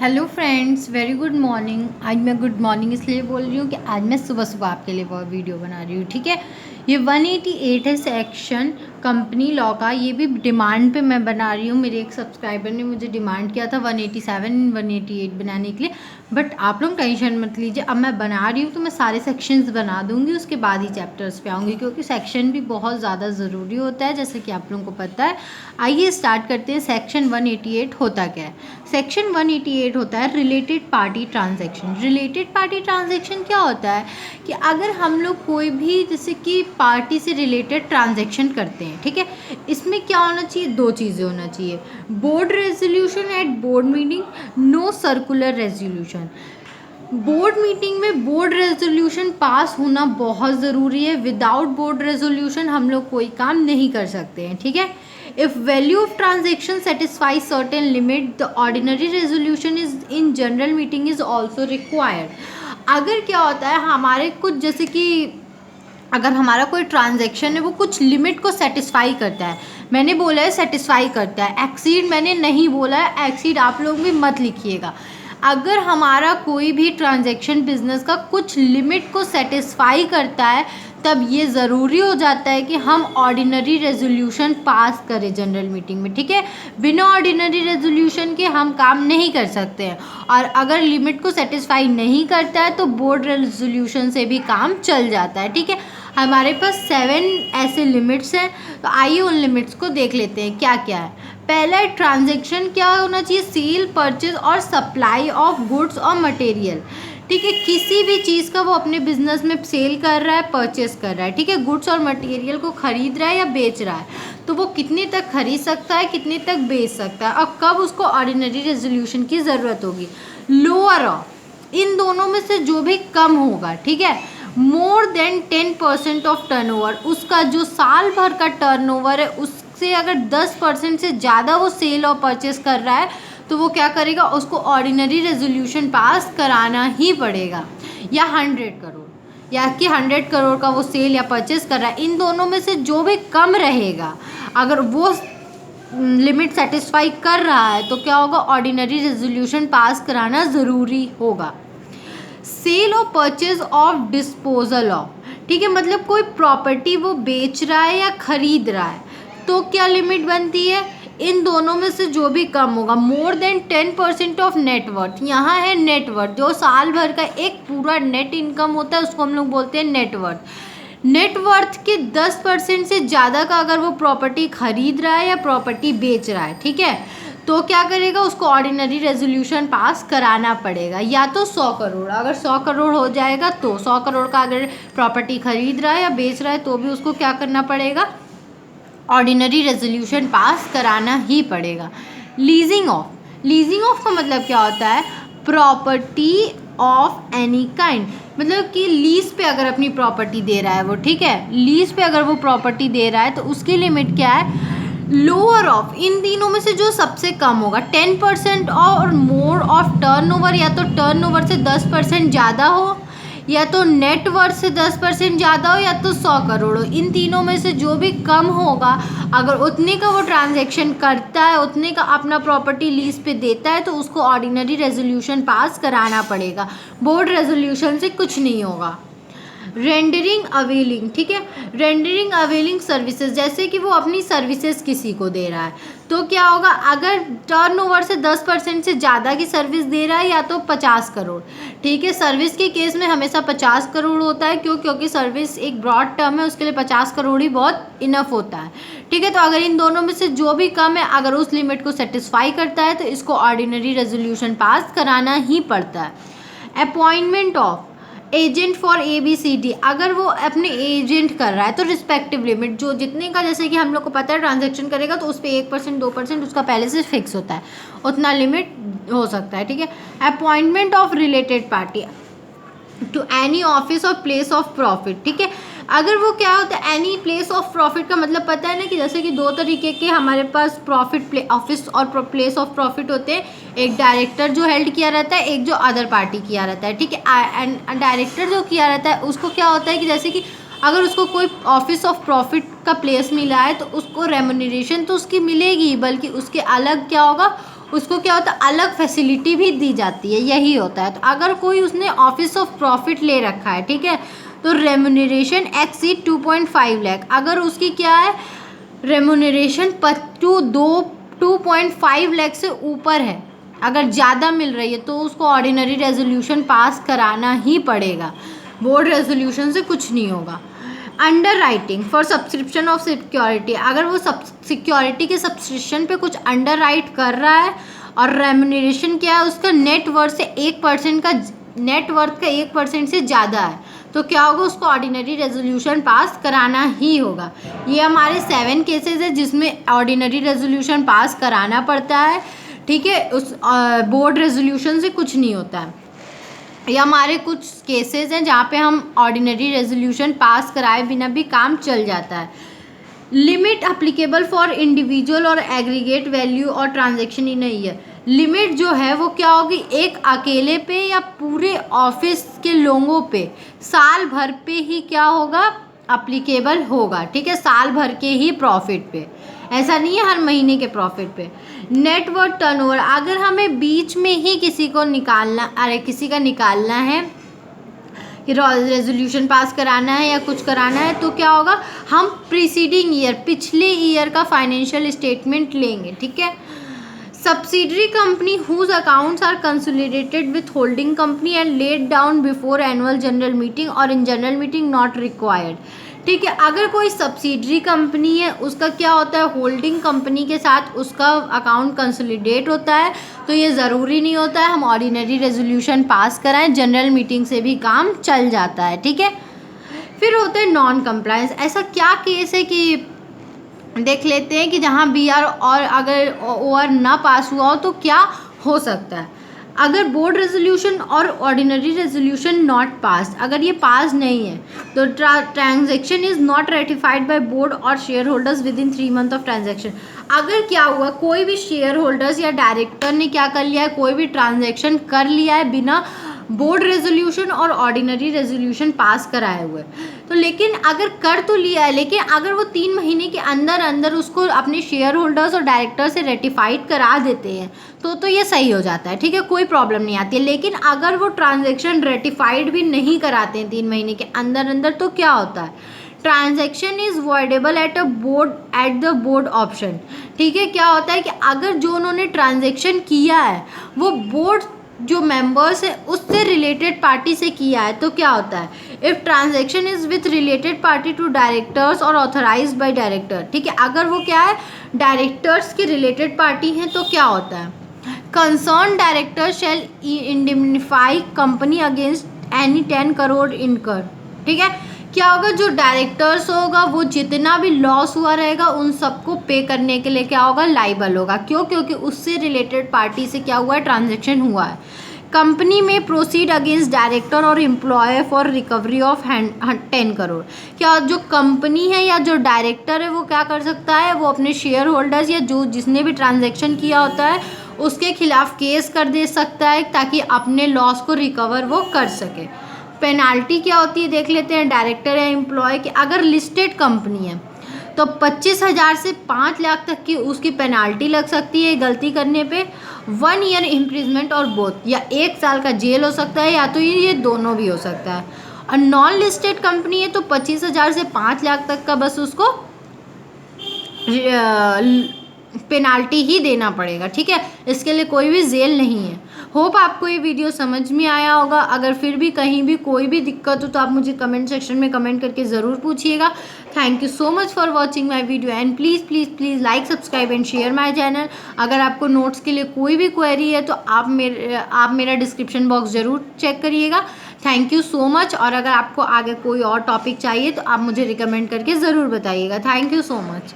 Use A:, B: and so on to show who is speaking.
A: Hello friends, very good morning. आज मैं good morning इसलिए बोल रही हूँ कि आज मैं सुबह सुबह आपके लिए वो वीडियो बना रही हूँ। ठीक है, ये 188 है सेक्शन कंपनी लॉ का। ये भी डिमांड पे मैं बना रही हूँ। मेरे एक सब्सक्राइबर ने मुझे डिमांड किया था 187 188 बनाने के लिए, बट आप लोग टेंशन मत लीजिए। अब मैं बना रही हूँ तो मैं सारे सेक्शंस बना दूँगी, उसके बाद ही चैप्टर्स पे आऊँगी, क्योंकि सेक्शन भी बहुत ज़्यादा ज़रूरी होता है, जैसे कि आप लोगों को पता है। आइए स्टार्ट करते हैं। सेक्शन 188 होता क्या है? सेक्शन 188 होता है related party transaction. Related party transaction क्या होता है कि अगर हम लोग कोई भी जैसे कि पार्टी से रिलेटेड ट्रांजैक्शन करते हैं, ठीक है, इसमें क्या होना चाहिए? दो चीज़ें होना चाहिए, board resolution at board meeting, no circular resolution. Board meeting में बोर्ड रेजोल्यूशन पास होना बहुत ज़रूरी है। विदाउट बोर्ड रेजोल्यूशन हम लोग कोई काम नहीं कर सकते हैं। ठीक है, if value of transaction satisfy certain limit, the ordinary resolution is in general meeting is also required. अगर क्या होता है, हमारे कुछ जैसे कि अगर हमारा कोई ट्रांजैक्शन है वो कुछ लिमिट को सेटिस्फाई करता है, मैंने बोला है सेटिस्फाई करता है, एक्सीड मैंने नहीं बोला है, एक्सीड आप लोग भी मत लिखिएगा। अगर हमारा कोई भी ट्रांजैक्शन बिजनेस का कुछ लिमिट को सेटिस्फाई करता है, तब ये ज़रूरी हो जाता है कि हम ऑर्डिनरी रेजोल्यूशन पास करें जनरल मीटिंग में। ठीक है, बिना ऑर्डिनरी रेजोल्यूशन के हम काम नहीं कर सकते हैं, और अगर लिमिट को सेटिस्फाई नहीं करता है तो बोर्ड रेजोल्यूशन से भी काम चल जाता है। ठीक है, हमारे पास 7 ऐसे लिमिट्स हैं, तो आइए उन लिमिट्स को देख लेते हैं क्या क्या है। पहला ट्रांजैक्शन क्या होना चाहिए? सेल, परचेज और सप्लाई ऑफ गुड्स और मटेरियल। ठीक है, किसी भी चीज़ का वो अपने बिजनेस में सेल कर रहा है, परचेस कर रहा है, ठीक है, गुड्स और मटेरियल को खरीद रहा है या बेच रहा है, तो वो कितने तक खरीद सकता है, कितने तक बेच सकता है, और कब उसको ऑर्डिनरी रेजोल्यूशन की ज़रूरत होगी। लोअर ऑफ इन दोनों में से जो भी कम होगा, ठीक है, मोर देन 10% ऑफ टर्नओवर, उसका जो साल भर का टर्नओवर है उससे अगर 10% से ज़्यादा वो सेल और परचेस कर रहा है, तो वो क्या करेगा? उसको ऑर्डिनरी रेजोल्यूशन पास कराना ही पड़ेगा। या 100 करोड़, या कि 100 करोड़ का वो सेल या परचेस कर रहा है, इन दोनों में से जो भी कम रहेगा, अगर वो लिमिट सेटिस्फाई कर रहा है, तो क्या होगा? ऑर्डिनरी रेजोल्यूशन पास कराना ज़रूरी होगा। सेल और परचेज ऑफ डिस्पोजल ऑफ, ठीक है, मतलब कोई प्रॉपर्टी वो बेच रहा है या खरीद रहा है, तो क्या लिमिट बनती है? इन दोनों में से जो भी कम होगा, मोर देन 10% ऑफ नेटवर्थ। यहाँ है नेटवर्थ, जो साल भर का एक पूरा नेट इनकम होता है, उसको हम लोग बोलते हैं नेटवर्थ। नेटवर्थ के 10% से ज़्यादा का अगर वो प्रॉपर्टी खरीद रहा है या प्रॉपर्टी बेच रहा है, ठीक है, तो क्या करेगा? उसको ऑर्डिनरी रेजोल्यूशन पास कराना पड़ेगा। या तो 100 करोड़, अगर 100 करोड़ हो जाएगा तो 100 करोड़ का अगर प्रॉपर्टी खरीद रहा है या बेच रहा है, तो भी उसको क्या करना पड़ेगा? ऑर्डिनरी रेजोल्यूशन पास कराना ही पड़ेगा। लीजिंग ऑफ, लीजिंग ऑफ का मतलब क्या होता है? प्रॉपर्टी ऑफ एनी काइंड, मतलब कि लीज पे अगर अपनी प्रॉपर्टी दे रहा है वो, ठीक है, लीज पे अगर वो प्रॉपर्टी दे रहा है, तो उसकी लिमिट क्या है? लोअर ऑफ इन तीनों में से जो सबसे कम होगा, 10% और मोर ऑफ टर्नओवर, या तो टर्नओवर से 10% ज़्यादा हो, या तो नेटवर्थ से 10% ज़्यादा हो, या तो 100 करोड़ हो। इन तीनों में से जो भी कम होगा, अगर उतने का वो ट्रांजैक्शन करता है, उतने का अपना प्रॉपर्टी लीज पे देता है, तो उसको ऑर्डिनरी रेजोल्यूशन पास कराना पड़ेगा। बोर्ड रेजोल्यूशन से कुछ नहीं होगा। रेंडरिंग अवेलिंग, ठीक है, रेंडरिंग अवेलिंग सर्विसेज, जैसे कि वो अपनी सर्विसेज किसी को दे रहा है, तो क्या होगा? अगर टर्नओवर से 10% से ज़्यादा की सर्विस दे रहा है, या तो 50 करोड़, ठीक है, सर्विस के केस में हमेशा 50 करोड़ होता है, क्योंकि सर्विस एक ब्रॉड टर्म है, उसके लिए 50 करोड़ ही बहुत इनफ होता है। ठीक है, तो अगर इन दोनों में से जो भी कम है, अगर उस लिमिट को सेटिस्फाई करता है, तो इसको ऑर्डिनरी रेजोल्यूशन पास कराना ही पड़ता है। Appointment of agent for ABCD, अगर वो अपने एजेंट कर रहा है, तो रिस्पेक्टिव लिमिट जो जितने का, जैसे कि हम लोग को पता है ट्रांजैक्शन करेगा तो उस पर 1% 2% उसका पहले से फिक्स होता है, उतना लिमिट हो सकता है। ठीक है, appointment of related party to any office और प्लेस ऑफ प्रॉफिट, ठीक है, अगर वो क्या होता है? एनी प्लेस ऑफ प्रॉफिट का मतलब पता है ना, कि जैसे कि दो तरीके के हमारे पास प्रॉफिट ऑफिस और प्लेस ऑफ प्रॉफिट होते हैं। एक डायरेक्टर जो हेल्ड किया रहता है, एक जो अदर पार्टी किया रहता है। ठीक है, एंड डायरेक्टर जो किया रहता है उसको क्या होता है कि जैसे कि अगर उसको कोई ऑफिस ऑफ प्रॉफिट का प्लेस मिला है, तो उसको रेम्यूनरेशन तो उसकी मिलेगी, बल्कि उसके अलग क्या होगा? उसको क्या होता है, अलग फैसिलिटी भी दी जाती है, यही होता है। तो अगर कोई उसने ऑफिस ऑफ प्रॉफिट ले रखा है, ठीक है, तो रेम्यूनरेशन एक्सीड 2.5 लाख, अगर उसकी क्या है रेम्यूनरेशन 2.5 लाख से ऊपर है, अगर ज़्यादा मिल रही है तो उसको ऑर्डिनरी रेजोल्यूशन पास कराना ही पड़ेगा, बोर्ड रेजोल्यूशन से कुछ नहीं होगा। Under writing for subscription of security, अगर वो सिक्योरिटी के सब्सक्रिप्शन पे कुछ अंडर राइट कर रहा है और रेम्यूनरेशन क्या है उसका नेट वर्थ से 1% का, नेट वर्थ का 1% से ज़्यादा है, तो क्या होगा, उसको ऑर्डिनरी रेजोल्यूशन पास कराना ही होगा। ये हमारे 7 केसेस है जिसमें ऑर्डिनरी रेजोल्यूशन पास कराना पड़ता है, ठीक है, उस बोर्ड रेजोल्यूशन से कुछ नहीं होता है। ये हमारे कुछ केसेस हैं जहाँ पे हम ऑर्डिनरी रेजोल्यूशन पास कराए बिना भी काम चल जाता है। लिमिट अप्लीकेबल फॉर इंडिविजुअल और एग्रीगेट वैल्यू और transaction in a year, limit जो है वो क्या होगी, एक अकेले पे या पूरे ऑफिस के लोगों पे साल भर पे ही क्या होगा, अप्लीकेबल होगा, ठीक है, साल भर के ही प्रॉफिट पे, ऐसा नहीं है हर महीने के प्रॉफिट पे। नेटवर्थ टर्नओवर, अगर हमें बीच में ही किसी का निकालना है कि रेजोल्यूशन पास कराना है या कुछ कराना है, तो क्या होगा, हम प्रीसीडिंग ईयर, पिछले ईयर का फाइनेंशियल स्टेटमेंट लेंगे, ठीक है। Subsidiary company whose accounts are consolidated with holding company and laid down before annual general meeting और in general meeting not required, ठीक है। अगर कोई सब्सिडरी कंपनी है उसका क्या होता है, होल्डिंग कंपनी के साथ उसका अकाउंट कंसोलिडेट होता है, तो ये ज़रूरी नहीं होता है हम ऑर्डिनरी रेजोल्यूशन पास कराएं, जनरल मीटिंग से भी काम चल जाता है, ठीक है। फिर होते हैं नॉन कंप्लायंस, ऐसा क्या केस है कि देख लेते हैं कि जहाँ BR और अगर OR ना पास हुआ हो तो क्या हो सकता है। अगर बोर्ड रेजोल्यूशन और ऑर्डिनरी रेजोल्यूशन नॉट पास, अगर ये पास नहीं है तो transaction is not ratified by board और share holders within 3 month of transaction. अगर क्या हुआ, कोई भी शेयर होल्डर्स या डायरेक्टर ने क्या कर लिया है, कोई भी ट्रांजैक्शन कर लिया है बिना बोर्ड रेजोल्यूशन और ऑर्डिनरी रेजोल्यूशन पास कराए हुए, तो लेकिन अगर कर तो लिया है, लेकिन अगर वो 3 महीने के अंदर अंदर उसको अपने शेयर होल्डर्स और डायरेक्टर से रेटिफाइड करा देते हैं तो ये सही हो जाता है, ठीक है, कोई प्रॉब्लम नहीं आती है। लेकिन अगर वो ट्रांजैक्शन रेटिफाइड भी नहीं कराते हैं 3 महीने के अंदर अंदर, तो क्या होता है, transaction is voidable at the board option, ठीक है। क्या होता है कि अगर जो उन्होंने ट्रांजैक्शन किया है वो बोर्ड जो मेंबर्स है उससे रिलेटेड पार्टी से किया है, तो क्या होता है, if transaction is with related party to directors और ऑथराइज बाय डायरेक्टर, ठीक है, अगर वो क्या है डायरेक्टर्स के रिलेटेड पार्टी हैं तो क्या होता है, concern director shall इंडेमनिफाई company against any 10 crore इनकर, ठीक है। क्या होगा, जो डायरेक्टर्स होगा वो जितना भी लॉस हुआ रहेगा उन सबको पे करने के लिए क्या होगा, लाइबल होगा, क्यों, क्योंकि उससे रिलेटेड पार्टी से क्या हुआ है, ट्रांजैक्शन हुआ है। कंपनी में प्रोसीड अगेंस्ट डायरेक्टर और employ for recovery of 10 crore, क्या जो कंपनी है या जो डायरेक्टर है वो क्या कर सकता है, वो अपने शेयर होल्डर्स या जो जिसने भी ट्रांजैक्शन किया होता है उसके खिलाफ केस कर दे सकता है ताकि अपने लॉस को रिकवर वो कर सके। पेनाल्टी क्या होती है देख लेते हैं, डायरेक्टर या एम्प्लॉय की अगर लिस्टेड कंपनी है तो 25,000 से 5 लाख तक की उसकी पेनाल्टी लग सकती है गलती करने पे, 1 ईयर इम्प्रिजमेंट और बोथ, या 1 साल का जेल हो सकता है या तो ये दोनों भी हो सकता है। और नॉन लिस्टेड कंपनी है तो 25,000 से 5 लाख तक का बस उसको पेनाल्टी ही देना पड़ेगा, ठीक है, इसके लिए कोई भी जेल नहीं है। होप आपको ये वीडियो समझ में आया होगा। अगर फिर भी कहीं भी कोई भी दिक्कत हो तो आप मुझे कमेंट सेक्शन में कमेंट करके ज़रूर पूछिएगा। Thank you so much for watching my video and please please please like subscribe and share my channel. अगर आपको नोट्स के लिए कोई भी क्वेरी है तो आप मेरा डिस्क्रिप्शन बॉक्स ज़रूर चेक करिएगा। Thank you so much. और अगर आपको आगे कोई और टॉपिक चाहिए तो आप मुझे रिकमेंड करके ज़रूर बताइएगा। Thank you so much.